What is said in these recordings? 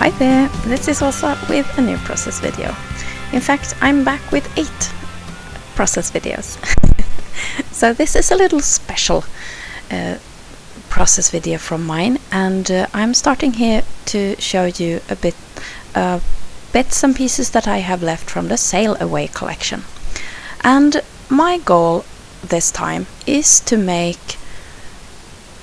Hi there, this is also with a new process video. In fact, I'm back with 8 process videos. So this is a little special process video from mine, and I'm starting here to show you a bit bits and pieces that I have left from the Sail Away collection. And my goal this time is to make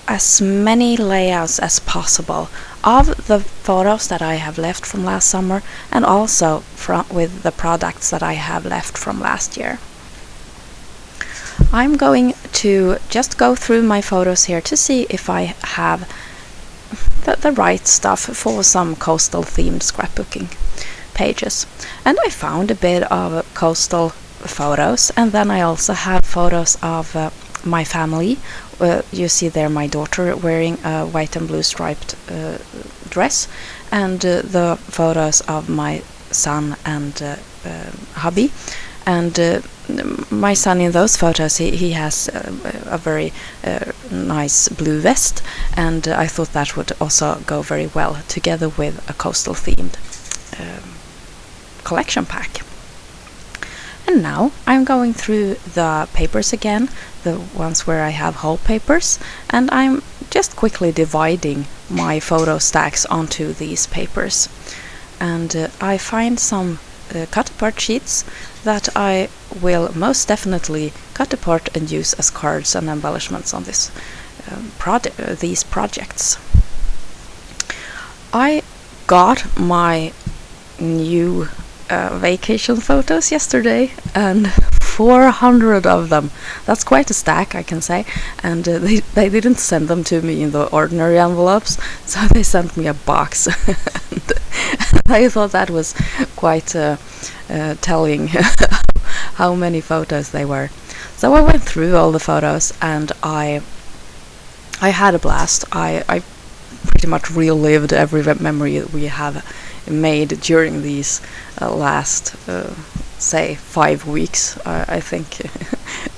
as many layouts as possible of the photos that I have left from last summer, and also with the products that I have left from last year. I'm going to just go through my photos here to see if I have the right stuff for some coastal themed scrapbooking pages. And I found a bit of coastal photos, and then I also have photos of my family. You see there my daughter wearing a white and blue striped dress, and the photos of my son and hubby. And my son in those photos, he has a very nice blue vest, and I thought that would also go very well together with a coastal themed collection pack. And now I'm going through the papers again, the ones where I have whole papers, and I'm just quickly dividing my photo stacks onto these papers. And I find some cut apart sheets that I will most definitely cut apart and use as cards and embellishments on this these projects. I got my new vacation photos yesterday, and 400 of them. That's quite a stack, I can say. And they didn't send them to me in the ordinary envelopes, so they sent me a box. And I thought that was quite telling how many photos they were. So I went through all the photos, and I had a blast. I pretty much relived every memory that we have made during these last say 5 weeks. I think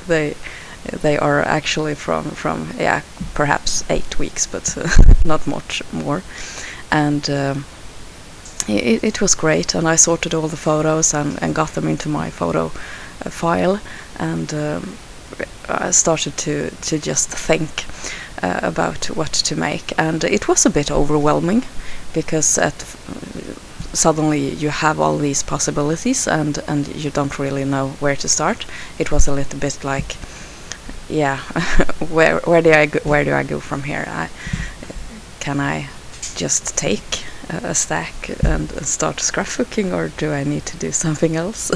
they are actually from yeah, perhaps 8 weeks, but not much more. And it was great, and I sorted all the photos and got them into my photo file, and I started to just think about what to make. And it was a bit overwhelming, because suddenly you have all these possibilities, and you don't really know where to start. It was a little bit like, yeah, where do I go from here? Can I just take a stack and start scrapbooking, or do I need to do something else?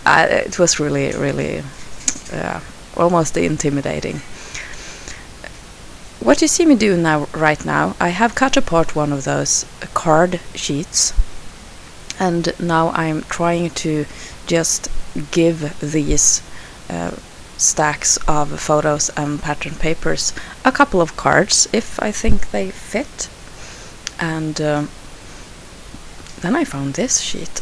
It was really almost intimidating. What you see me do right now, I have cut apart one of those card sheets, and now I'm trying to just give these stacks of photos and pattern papers a couple of cards if I think they fit. And then I found this sheet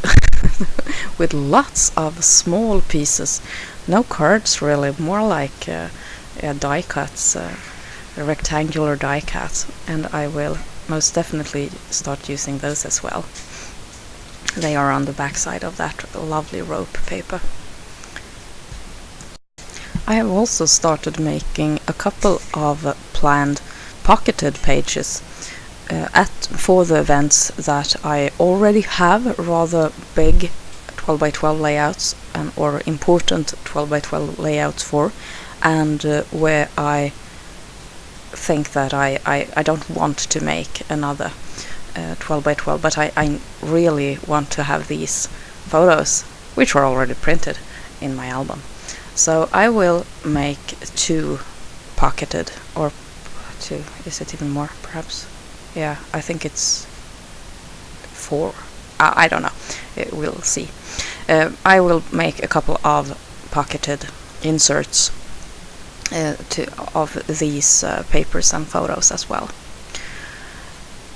with lots of small pieces, no cards really, more like die cuts. Rectangular die cuts, and I will most definitely start using those as well. They are on the back side of that lovely rope paper. I have also started making a couple of planned pocketed pages for the events that I already have rather big 12x12 layouts or important 12x12 layouts for, and where I think that I don't want to make another 12x12, but I really want to have these photos, which are already printed, in my album. So I will make 2 pocketed, or 2, is it even more, perhaps? Yeah, I think it's 4. I don't know, we'll see. I will make a couple of pocketed inserts of these papers and photos as well.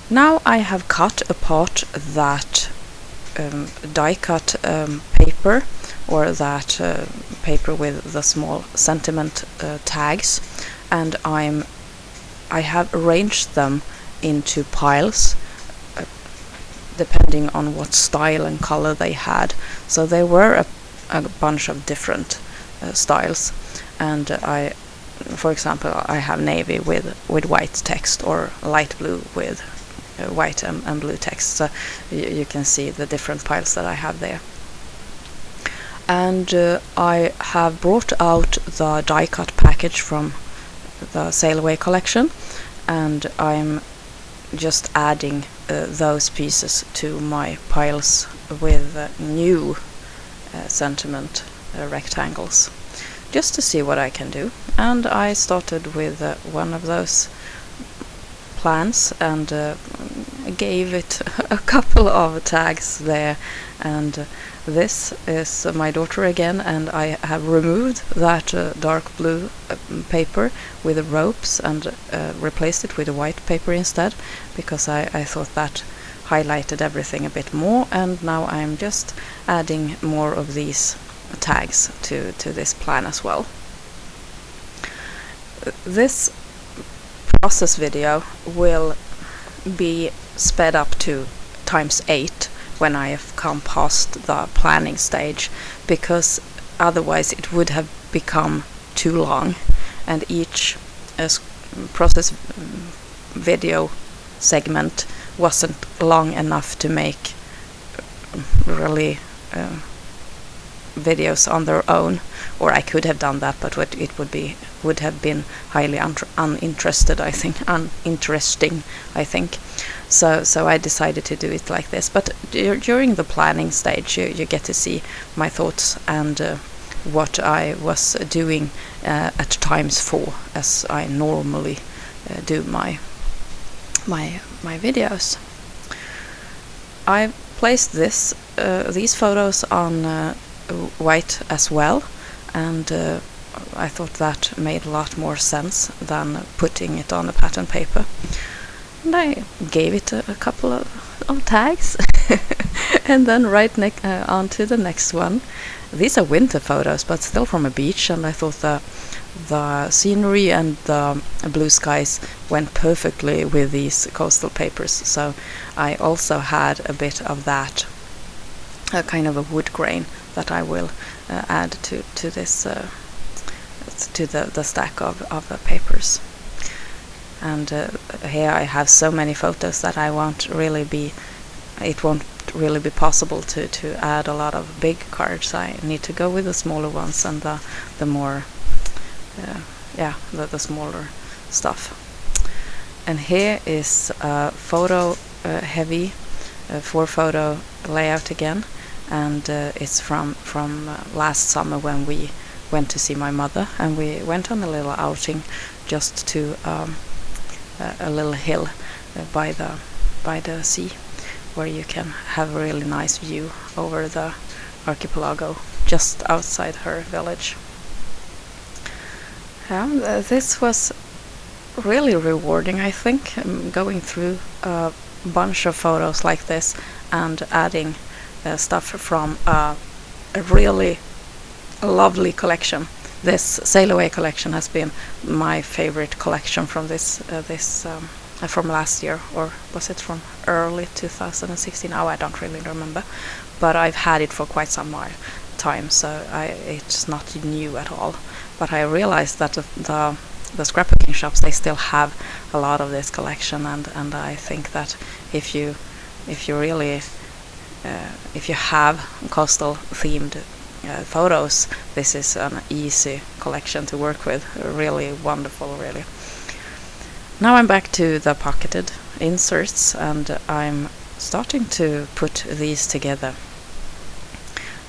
Now I have cut apart that die cut paper, or that paper with the small sentiment tags, and I have arranged them into piles depending on what style and color they had. So there were a bunch of different styles, and for example, I have navy with white text, or light blue with white and blue text. So you can see the different piles that I have there. And I have brought out the die cut package from the Sail Away collection, and I'm just adding those pieces to my piles with new sentiment rectangles, just to see what I can do. And I started with one of those plans and gave it a couple of tags there, and this is my daughter again, and I have removed that dark blue paper with the ropes and replaced it with a white paper instead, because I thought that highlighted everything a bit more, and now I'm just adding more of these tags to this plan as well. This process video will be sped up to ×8 when I have come past the planning stage, because otherwise it would have become too long, and each process video segment wasn't long enough to make really videos on their own, or I could have done that, but it would have been highly uninteresting, I think. So I decided to do it like this. But during the planning stage, you get to see my thoughts and what I was doing at ×4, as I normally do my videos. I placed these photos on white as well, and I thought that made a lot more sense than putting it on the pattern paper. And I gave it a couple of tags and then on to the next one. These are winter photos, but still from a beach, and I thought the scenery and the blue skies went perfectly with these coastal papers, so I also had a bit of that kind of a wood grain that I will add to this to the stack of papers. And here I have so many photos that it won't really be possible to add a lot of big cards. I need to go with the smaller ones and the more the smaller stuff. And here is a photo heavy 4-photo layout again, and it's from last summer when we went to see my mother, and we went on a little outing just to a little hill by the sea, where you can have a really nice view over the archipelago just outside her village. This was really rewarding, I think, going through a bunch of photos like this and adding stuff from a really lovely collection. This Sail Away collection has been my favorite collection from from last year, or was it from early 2016? I don't really remember, but I've had it for quite some time, so it's not new at all. But I realized that the scrapbooking shops, they still have a lot of this collection, and I think that if you have coastal themed photos, this is an easy collection to work with. Really wonderful, really. Now I'm back to the pocketed inserts, and I'm starting to put these together.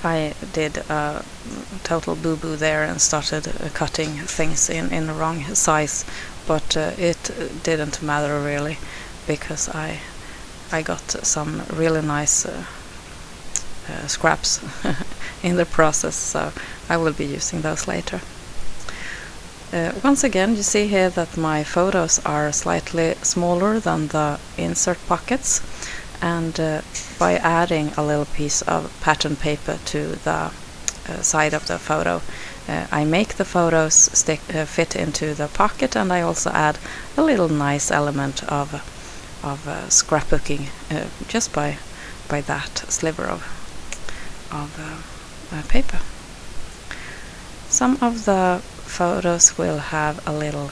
I did a total boo-boo there and started cutting things in the wrong size, but it didn't matter really, because I got some really nice scraps in the process, so I will be using those later. Once again, you see here that my photos are slightly smaller than the insert pockets, and by adding a little piece of pattern paper to the side of the photo, I make the photos fit into the pocket, and I also add a little nice element of scrapbooking just by by that sliver of paper. Some of the photos will have a little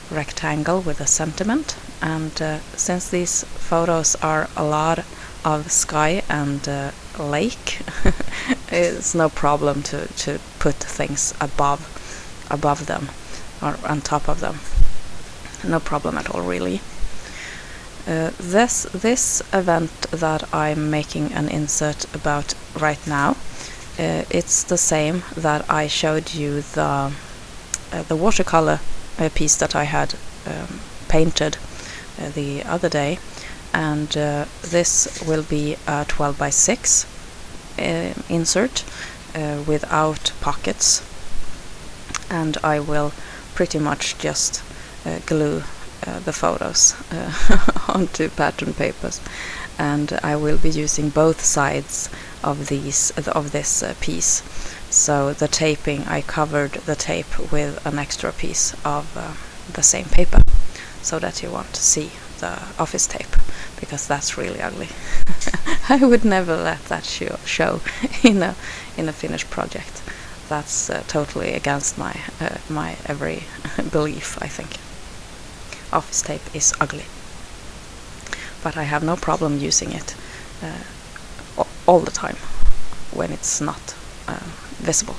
rectangle with a sentiment, and since these photos are a lot of sky and lake, it's no problem to put things above them or on top of them. No problem at all, really. This event that I'm making an insert about right now, it's the same that I showed you the watercolor piece that I had painted the other day, and this will be a 12 by 6 insert without pockets, and I will pretty much just glue the photos onto pattern papers, and I will be using both sides of this piece. So the taping, I covered the tape with an extra piece of the same paper, so that you won't see the office tape, because that's really ugly. I would never let that show in a finished project. That's totally against my every belief, I think. Office tape is ugly, but I have no problem using it all the time when it's not visible.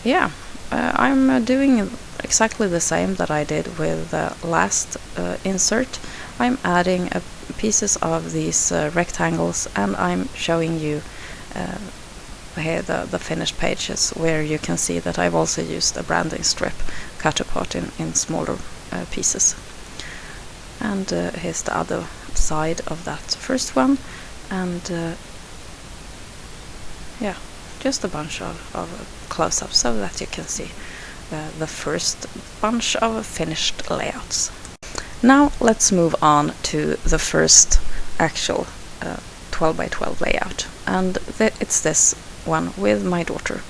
Yeah, I'm doing exactly the same that I did with the last insert. I'm adding pieces of these rectangles, and I'm showing you here the finished pages, where you can see that I've also used a branding strip cut apart in smaller pieces. And here's the other side of that first one, and yeah, just a bunch of close-ups so that you can see the first bunch of finished layouts. Now let's move on to the first actual 12 by 12 layout, and it's this one with my daughter,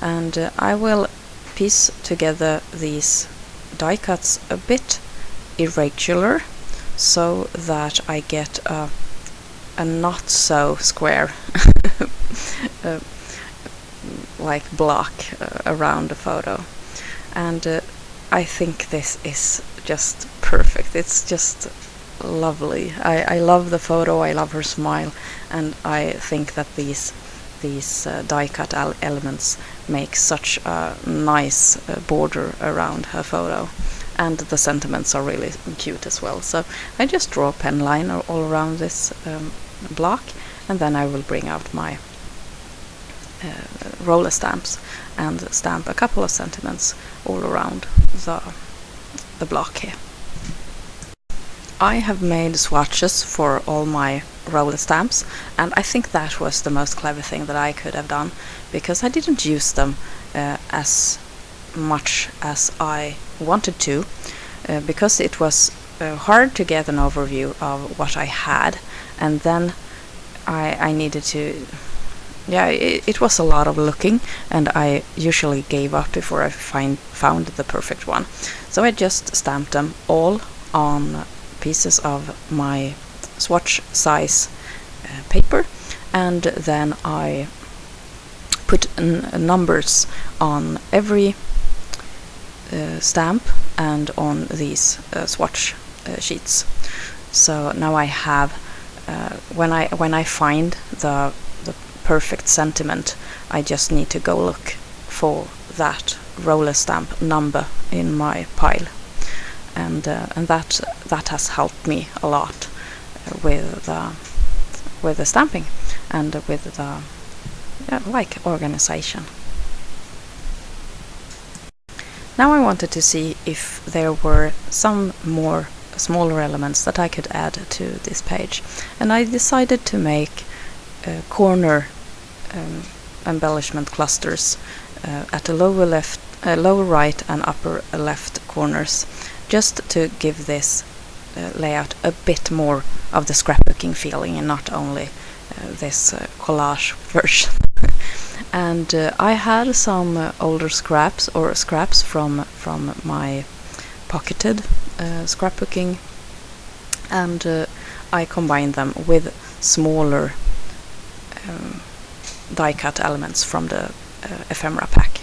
and I will piece together these die cuts a bit irregular so that I get a not so square like block around the photo, and I think this is just perfect. It's just lovely. I love the photo, I love her smile, and I think that these die cut elements make such a nice border around her photo, and the sentiments are really cute as well. So I just draw a pen line all around this block, and then I will bring out my roller stamps and stamp a couple of sentiments all around the block here. I have made swatches for all my roller stamps, and I think that was the most clever thing that I could have done, because I didn't use them as much as I wanted to, because it was hard to get an overview of what I had, and then I needed to, yeah, it was a lot of looking, and I usually gave up before I found the perfect one. So I just stamped them all on pieces of my swatch size paper, and then I put numbers on every stamp and on these swatch sheets. So now I have, when I find the perfect sentiment, I just need to go look for that roller stamp number in my pile, and that has helped me a lot with the stamping and with the like organization. Now I wanted to see if there were some more smaller elements that I could add to this page, and I decided to make corner embellishment clusters at the lower right and upper left corners, just to give this layout a bit more of the scrapbooking feeling, and not only this collage version. And I had some older scraps from my pocketed scrapbooking, and I combined them with smaller die cut elements from the ephemera pack.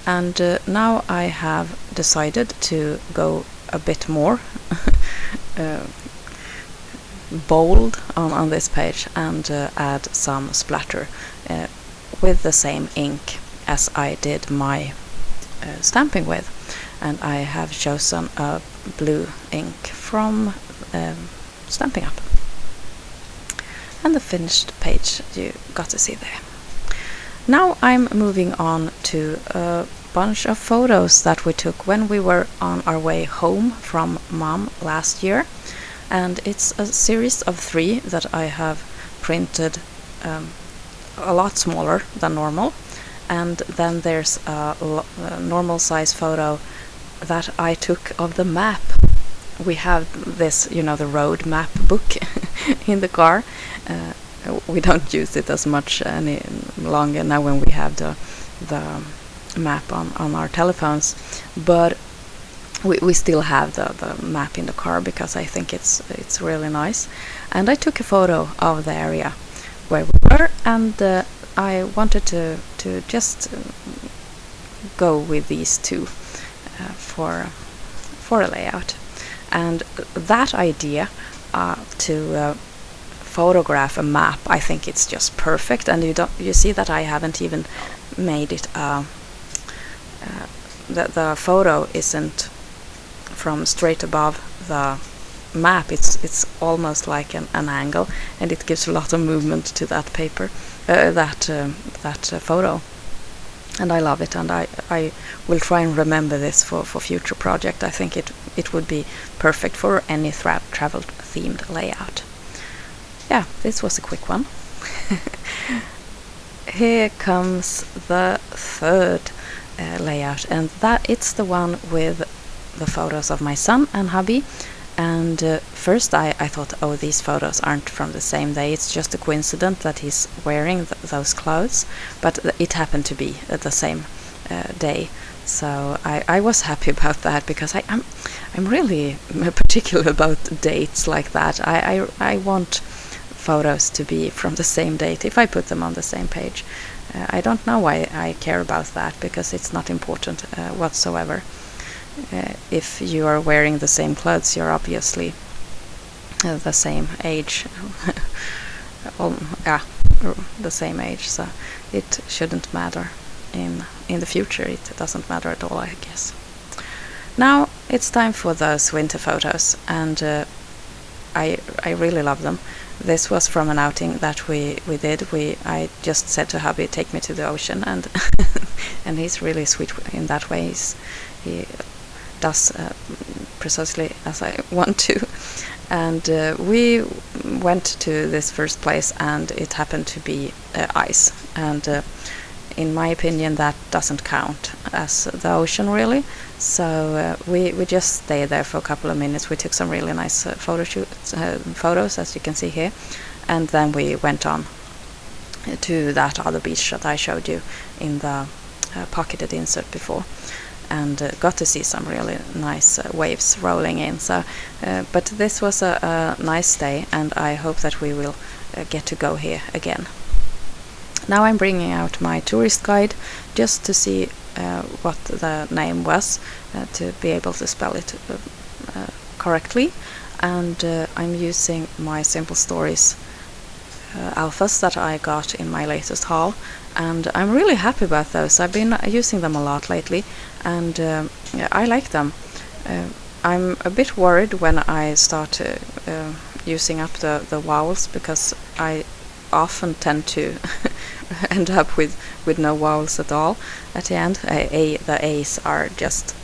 And now I have decided to go a bit more bold on this page and add some splatter with the same ink as I did my stamping with. And I have chosen a blue ink from Stampin' Up. And the finished page you got to see there. Now I'm moving on to a bunch of photos that we took when we were on our way home from Mom last year. And it's a series of 3 that I have printed a lot smaller than normal. And then there's a normal size photo that I took of the map. We have this, the road map book in the car. We don't use it as much any longer now when we have the map on our telephones, but we still have the map in the car because I think it's really nice. And I took a photo of the area where we were, and I wanted to just go with these 2 for a layout. And that idea to photograph a map, I think it's just perfect. And you see that I haven't even made it the photo isn't from straight above the map. It's almost like an angle, and it gives a lot of movement to that paper, that photo. And I love it, and I will try and remember this for future project. I think it would be perfect for any travel themed layout. Yeah, this was a quick one. Here comes the 3rd layout, and that it's the one with the photos of my son and hubby. And first I thought, oh, these photos aren't from the same day, it's just a coincidence that he's wearing those clothes, but it happened to be the same day. So I was happy about that, because I'm really particular about dates like that. I want photos to be from the same date if I put them on the same page. I don't know why I care about that, because it's not important whatsoever. If you are wearing the same clothes, you're obviously the same age. The same age, so it shouldn't matter. In the future, it doesn't matter at all, I guess. Now it's time for those winter photos, and I really love them. This was from an outing that we did. I just said to hubby, take me to the ocean, and and he's really sweet in that way. He does precisely as I want to. And we went to this first place, and it happened to be ice. And in my opinion, that doesn't count as the ocean, really. So we just stayed there for a couple of minutes. We took some really nice photos, as you can see here. And then we went on to that other beach that I showed you in the pocketed insert before, and got to see some really nice waves rolling in. So, but this was a nice day, and I hope that we will get to go here again. Now I'm bringing out my tourist guide just to see what the name was, to be able to spell it correctly. And I'm using my Simple Stories alphas that I got in my latest haul, and I'm really happy about those. I've been using them a lot lately, and I like them. I'm a bit worried when I start using up the vowels, because I often tend to end up with no vowels at all at the end. The A's are just,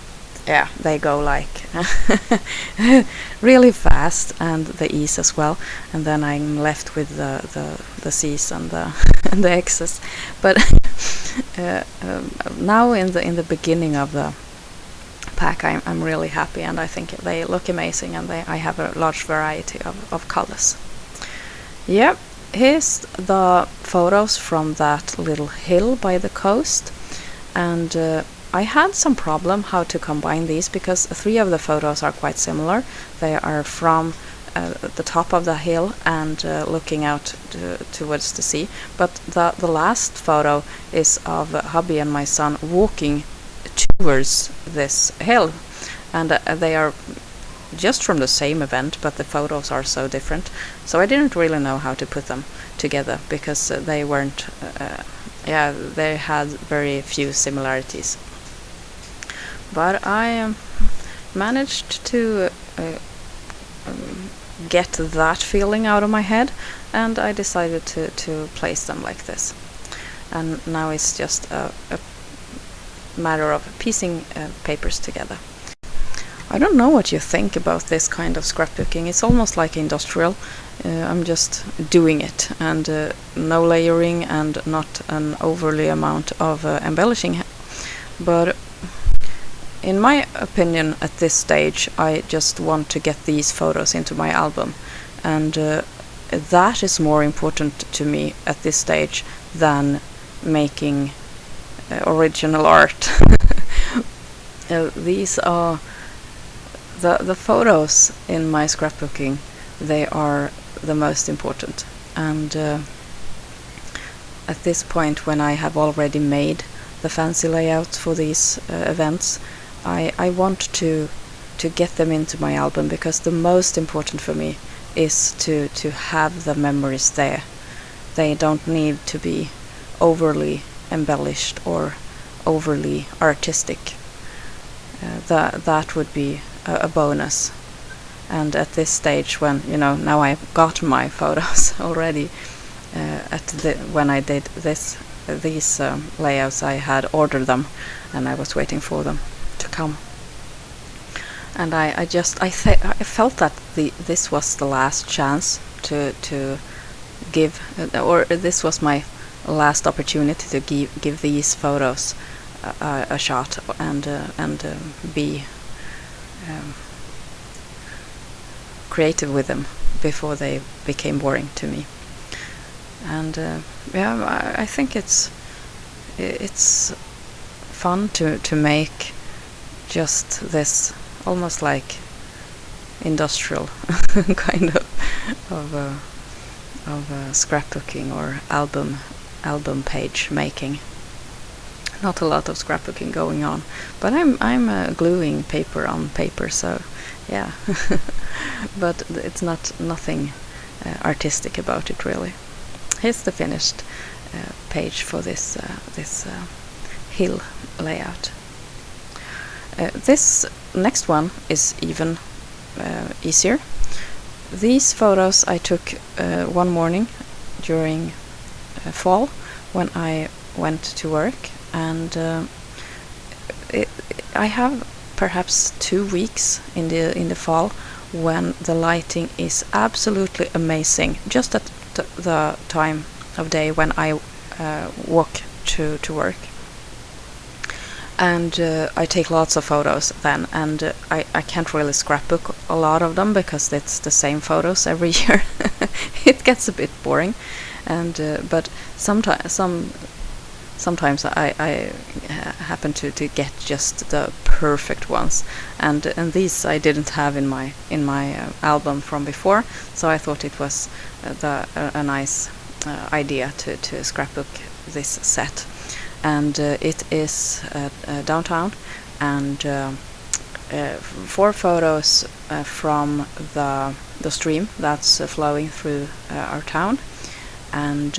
yeah, they go like really fast, and the E's as well, and then I'm left with the C's and the and the X's. But now in the beginning of the pack, I'm really happy, and I think they look amazing, and I have a large variety of colors. Yep. Here's the photos from that little hill by the coast, and I had some problem how to combine these, because 3 of the photos are quite similar. They are from at the top of the hill and looking out towards the sea. But the last photo is of hubby and my son walking towards this hill, and they are just from the same event, but the photos are so different. So I didn't really know how to put them together because they weren't. They had very few similarities. But I managed to get that feeling out of my head, and I decided to place them like this. And now it's just a matter of piecing papers together. I don't know what you think about this kind of scrapbooking. It's almost like industrial. I'm just doing it, and no layering and not an overly amount of embellishing. But in my opinion, at this stage, I just want to get these photos into my album, and that is more important to me at this stage than making original art. These are the photos in my scrapbooking. They are the most important, and at this point, when I have already made the fancy layouts for these events, I want to get them into my album, because the most important for me is to have the memories there. They don't need to be overly embellished or overly artistic. That would be a bonus. And at this stage, when now I've got my photos already, when I did these layouts, I had ordered them, and I was waiting for them to come. And I felt that this was the last chance to give, or this was my last opportunity to give these photos a shot and be creative with them before they became boring to me. And I think it's fun to make just this almost like industrial kind of scrapbooking or album page making. Not a lot of scrapbooking going on, but I'm gluing paper on paper, so yeah. But it's nothing artistic about it, really. Here's the finished page for this hill layout. This next one is even easier. These photos I took one morning during fall when I went to work, and I have perhaps 2 weeks in the fall when the lighting is absolutely amazing, just at the time of day when I walk to work. And I take lots of photos then, and I can't really scrapbook a lot of them because it's the same photos every year. It gets a bit boring, and but sometimes I happen to get just the perfect ones, and these I didn't have in my album from before, so I thought it was a nice idea to scrapbook this set. And it is downtown, and 4 photos from the stream that's flowing through our town, and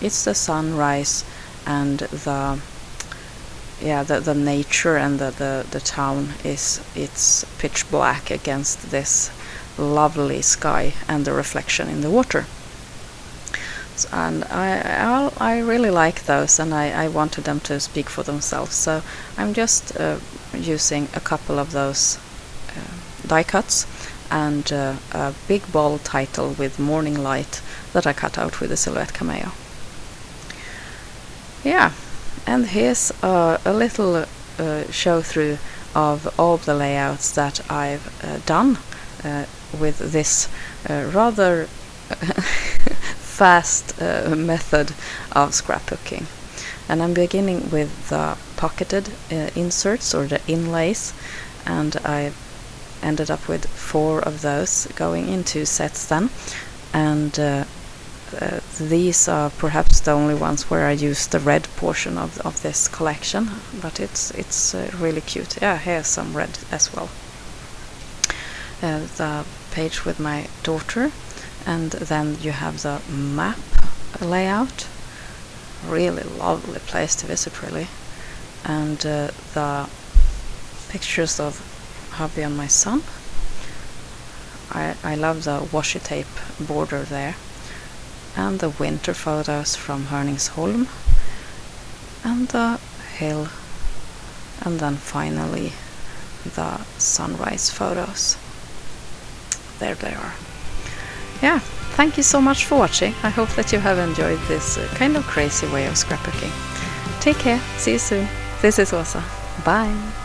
it's the sunrise and the nature, and the town it's pitch black against this lovely sky and the reflection in the water. And I really like those, and I wanted them to speak for themselves, so I'm just using a couple of those die cuts and a big bold title with morning light that I cut out with a Silhouette Cameo. Yeah, and here's a little show through of all the layouts that I've done with this rather fast method of scrapbooking. And I'm beginning with the pocketed inserts, or the inlays, and I ended up with 4 of those going into sets then, and these are perhaps the only ones where I use the red portion of this collection, but it's really cute. Yeah, here's some red as well. The page with my daughter, and then you have the map layout. Really lovely place to visit, really. And the pictures of hubby and my son. I love the washi tape border there, and the winter photos from Hörningsholm, and the hill, and then finally the sunrise photos. There they are. Yeah, thank you so much for watching. I hope that you have enjoyed this kind of crazy way of scrapbooking. Take care, see you soon. This is Åsa. Bye!